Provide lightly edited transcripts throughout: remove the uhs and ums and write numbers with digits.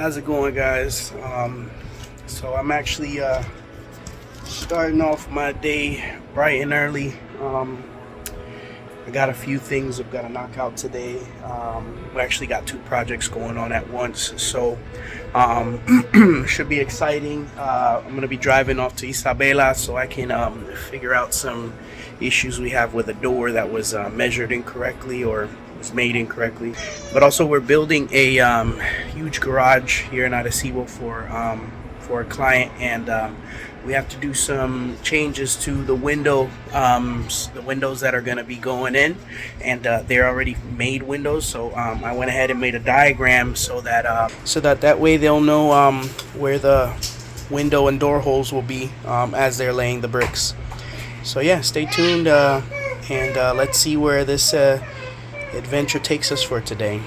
How's it going, guys? So I'm actually starting off my day bright and early. I got a few things I've got to knock out today. We actually got 2 projects going on at once, so should be exciting. I'm going to be driving off to Isabela so I can figure out some issues we have with a door that was measured incorrectly or was made incorrectly. But also we're building a huge garage here in Arecibo for a client, and we have to do some changes to the windows that are going to be going in, and they're already made windows. So I went ahead and made a diagram so that way they'll know where the window and door holes will be as they're laying the bricks. So yeah, stay tuned and let's see where this adventure takes us for today.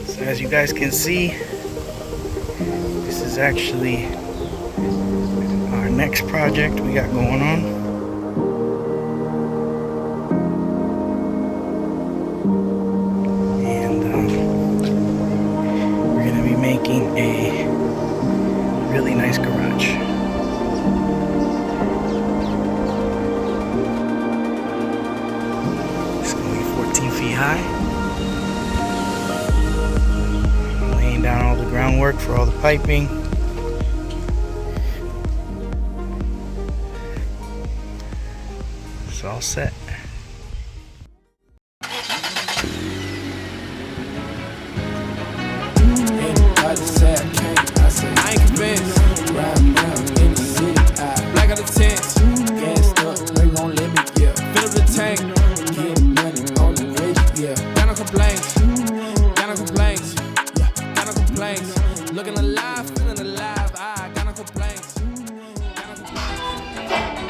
So as you guys can see, this is actually our next project we got going on. And we're going to be making a really nice garage. It's going to be 14 feet high. Laying down all the groundwork for all the piping. It's all set.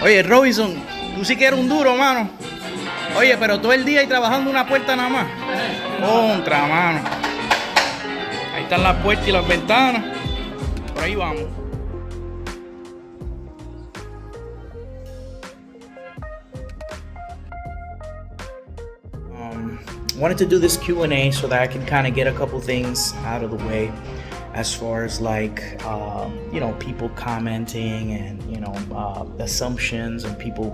Oye, Robinson, tú sí que eres un duro, mano. Oye, pero todo el día ahí trabajando una puerta nada más. Contra, mano. Ahí están las puertas y las ventanas. Por ahí vamos. Wanted to do this Q&A so that I can kind of get a couple things out of the way, as far as like people commenting and assumptions and people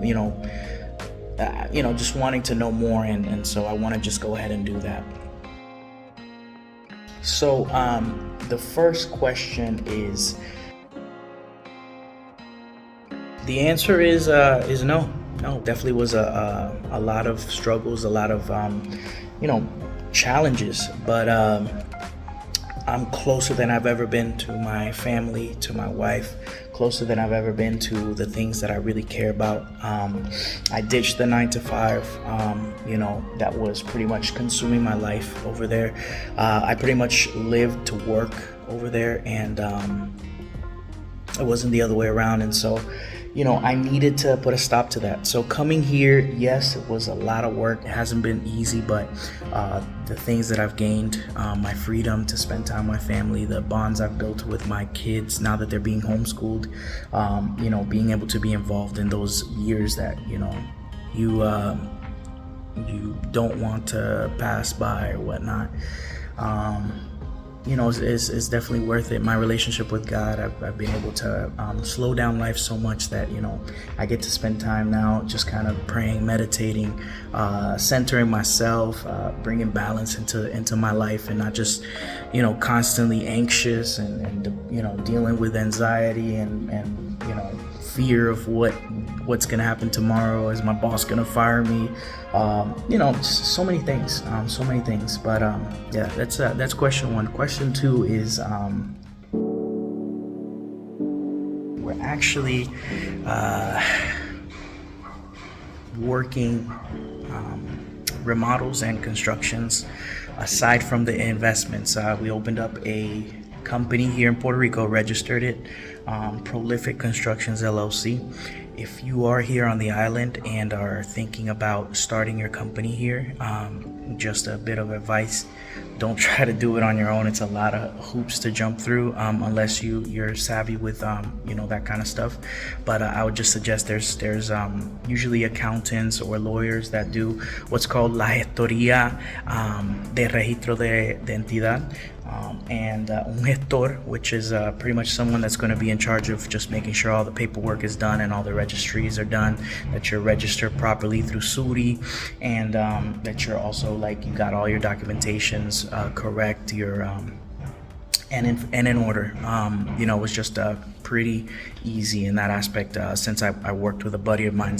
just wanting to know more, and so I want to just go ahead and do that. So the first question is, the answer is no. Definitely was a lot of struggles, a lot of challenges, but I'm closer than I've ever been to my family, to my wife, closer than I've ever been to the things that I really care about. I ditched the 9-to-5, that was pretty much consuming my life over there. I pretty much lived to work over there, and it wasn't the other way around. And so, I needed to put a stop to that. So coming here, yes, it was a lot of work. It hasn't been easy, but the things that I've gained, my freedom to spend time with my family, the bonds I've built with my kids now that they're being homeschooled, being able to be involved in those years that, you don't want to pass by or whatnot. It's definitely worth it. My relationship with God, I've been able to slow down life so much that, I get to spend time now just kind of praying, meditating, centering myself, bringing balance into my life, and not just, constantly anxious and dealing with anxiety and fear of what's gonna happen tomorrow. Is my boss gonna fire me? So many things. But yeah, that's question 1. Question 2 is we're actually working remodels and constructions aside from the investments. We opened up a company here in Puerto Rico, registered it, Prolific Constructions LLC. if you are here on the island and are thinking about starting your company here, just a bit of advice: don't try to do it on your own. It's a lot of hoops to jump through, unless you're savvy with that kind of stuff. But I would just suggest there's usually accountants or lawyers that do what's called la gestoría de registro de entidad. And un gestor, which is pretty much someone that's going to be in charge of just making sure all the paperwork is done and all the registries are done, that you're registered properly through SURI, and that you're also, like, you got all your documentations correct, your and in order. It was just pretty easy in that aspect, since I worked with a buddy of mine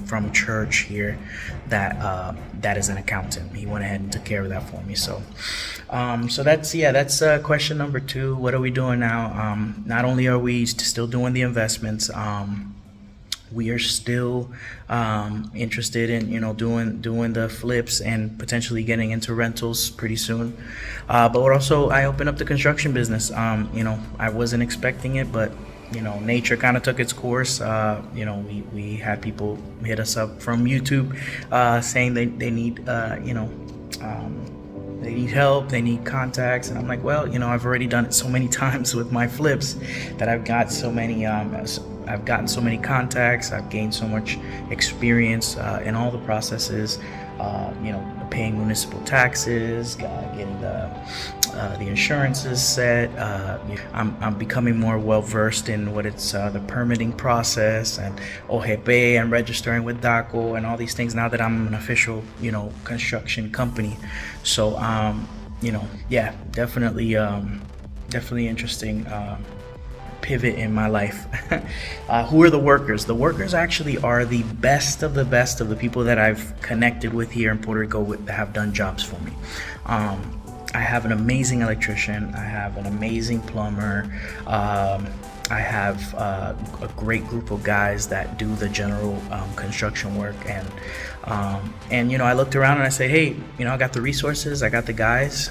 from church here that is an accountant. He went ahead and took care of that for me. So that's question number 2. What are we doing now? Not only are we still doing the investments, we are still interested in doing the flips and potentially getting into rentals pretty soon. But we're also, I opened up the construction business. I wasn't expecting it, but nature kind of took its course. We had people hit us up from YouTube saying they need they need help, they need contacts, and I'm like, well, I've already done it so many times with my flips that I've got so many I've gotten so many contacts, I've gained so much experience in all the processes, paying municipal taxes, getting the insurances set. I'm becoming more well versed in what it's the permitting process and OGP and registering with DACO and all these things now that I'm an official construction company. So definitely interesting pivot in my life. Who are the workers? The workers actually are the best of the people that I've connected with here in Puerto Rico that have done jobs for me. I have an amazing electrician. I have an amazing plumber. I have a great group of guys that do the general construction work, and I looked around and I said, hey, I got the resources, I got the guys.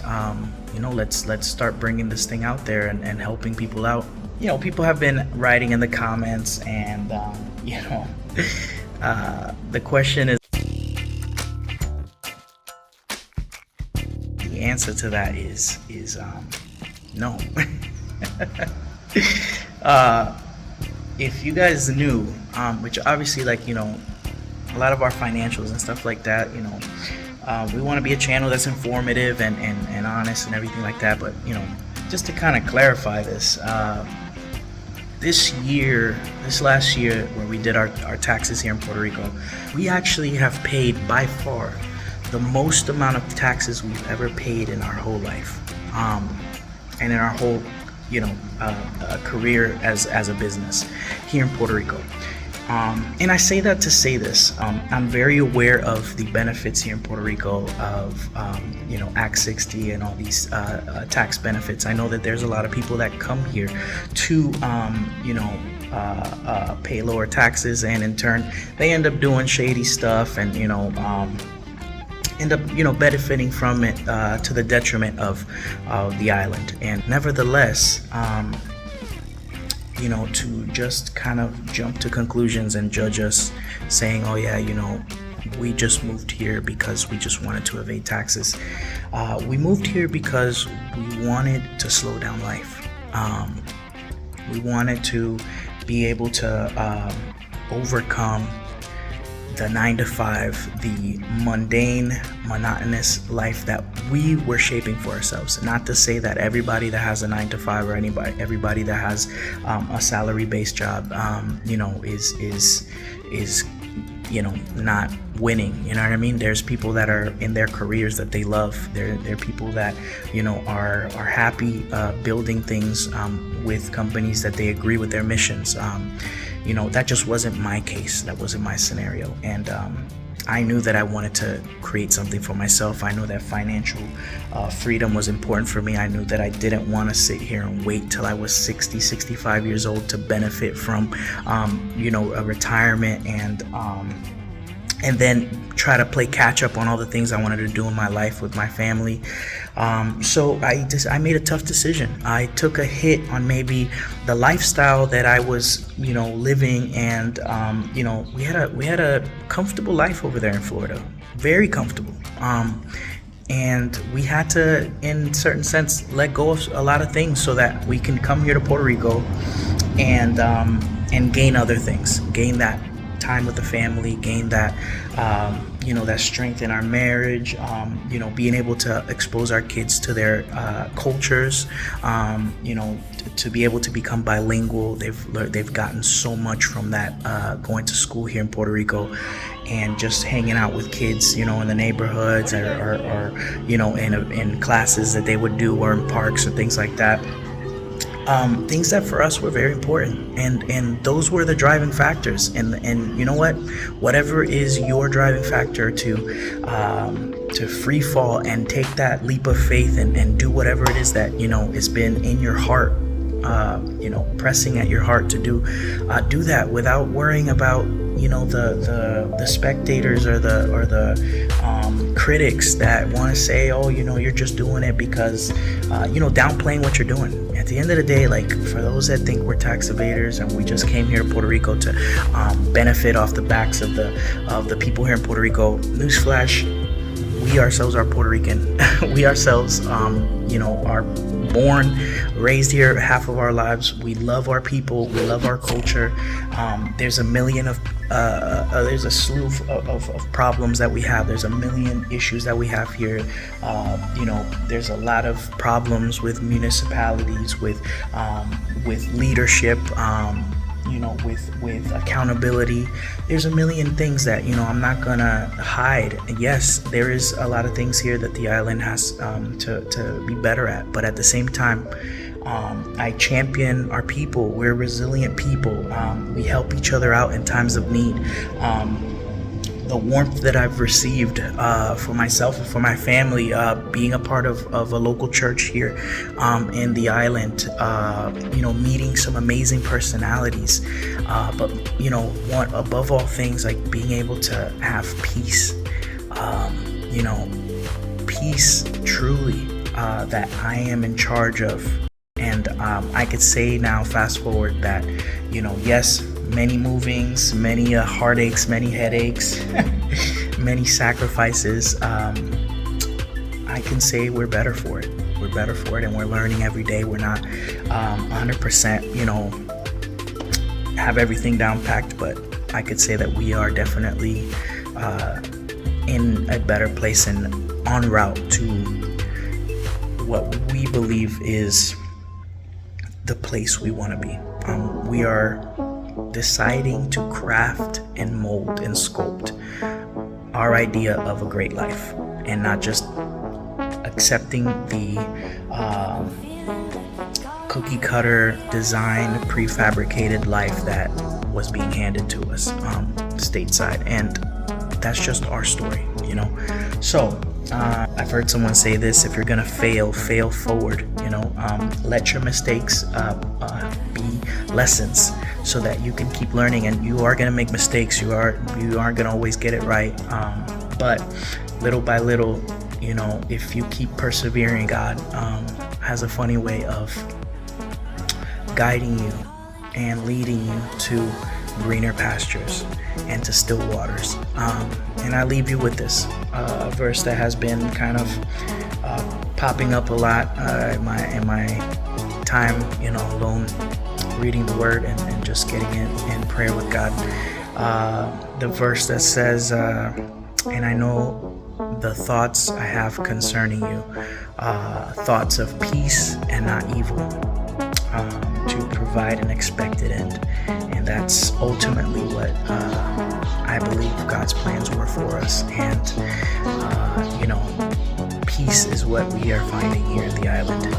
Let's start bringing this thing out there and helping people out. People have been writing in the comments, and the question is, the answer to that is no. If you guys knew, which obviously, a lot of our financials and stuff like that, we want to be a channel that's informative and honest and everything like that. But just to kind of clarify this, this last year when we did our taxes here in Puerto Rico, we actually have paid by far the most amount of taxes we've ever paid in our whole life, and in our whole career as a business here in Puerto Rico. And I say that to say this. I'm very aware of the benefits here in Puerto Rico of Act 60 and all these tax benefits. I know that there's a lot of people that come here to pay lower taxes, and in turn they end up doing shady stuff and end up benefiting from it to the detriment of the island. And nevertheless, to just kind of jump to conclusions and judge us saying, oh yeah, we just moved here because we just wanted to evade taxes. We moved here because we wanted to slow down life. We wanted to be able to overcome the 9-to-5, the mundane, monotonous life that we were shaping for ourselves. Not to say that everybody that has a 9-to-5 or everybody that has a salary-based job, is not winning. You know what I mean? There's people that are in their careers that they love. There are people that are happy building things with companies that they agree with their missions. That just wasn't my case. That wasn't my scenario. And I knew that I wanted to create something for myself. I knew that financial freedom was important for me. I knew that I didn't want to sit here and wait till I was 60, 65 years old to benefit from, a retirement and, and then try to play catch up on all the things I wanted to do in my life with my family. So I made a tough decision. I took a hit on maybe the lifestyle that I was, living, and we had a comfortable life over there in Florida, very comfortable. And we had to, in certain sense, let go of a lot of things so that we can come here to Puerto Rico and gain other things, gain that time with the family, gain that that strength in our marriage, being able to expose our kids to their cultures, to be able to become bilingual. They've gotten so much from that, going to school here in Puerto Rico and just hanging out with kids, in the neighborhoods or in classes that they would do, or in parks and things like that. Things that for us were very important, and those were the driving factors. And you know what? Whatever is your driving factor to free fall and take that leap of faith and do whatever it is that has been in your heart, pressing at your heart to do that without worrying about the spectators or the critics that want to say, oh, you're just doing it because downplaying what you're doing. At the end of the day, like, for those that think we're tax evaders and we just came here to Puerto Rico to benefit off the backs of the people here in Puerto Rico, newsflash, we ourselves are Puerto Rican. We ourselves are born, raised here half of our lives. We love our people, we love our culture. There's a slew of problems that we have. There's a million issues that we have here. There's a lot of problems with municipalities, with leadership, with accountability. There's a million things that I'm not gonna hide. Yes, there is a lot of things here that the island has to be better at, but at the same time, I champion our people. We're resilient people. We help each other out in times of need. The warmth that I've received for myself and for my family, being a part of a local church here in the island, meeting some amazing personalities, but above all things, like being able to have peace, peace truly, that I am in charge of. And I could say now, fast forward, that yes, many movings, many heartaches, many headaches, many sacrifices. I can say we're better for it. We're better for it, and we're learning every day. We're not 100%, have everything down packed, but I could say that we are definitely in a better place and en route to what we believe is the place we want to be. We are deciding to craft and mold and sculpt our idea of a great life, and not just accepting the cookie cutter design prefabricated life that was being handed to us stateside. And that's just our story, so I've heard someone say this: if you're gonna fail forward. Let your mistakes be lessons, so that you can keep learning. And you are gonna make mistakes. You aren't gonna always get it right. But little by little, if you keep persevering, God has a funny way of guiding you and leading you to greener pastures and to still waters. And I leave you with this verse that has been kind of popping up a lot in my time, alone, reading the Word and just getting in prayer with God. The verse that says, and I know the thoughts I have concerning you, thoughts of peace and not evil, to provide an expected end. And that's ultimately what I believe God's plans were for us. And peace is what we are finding here at the island.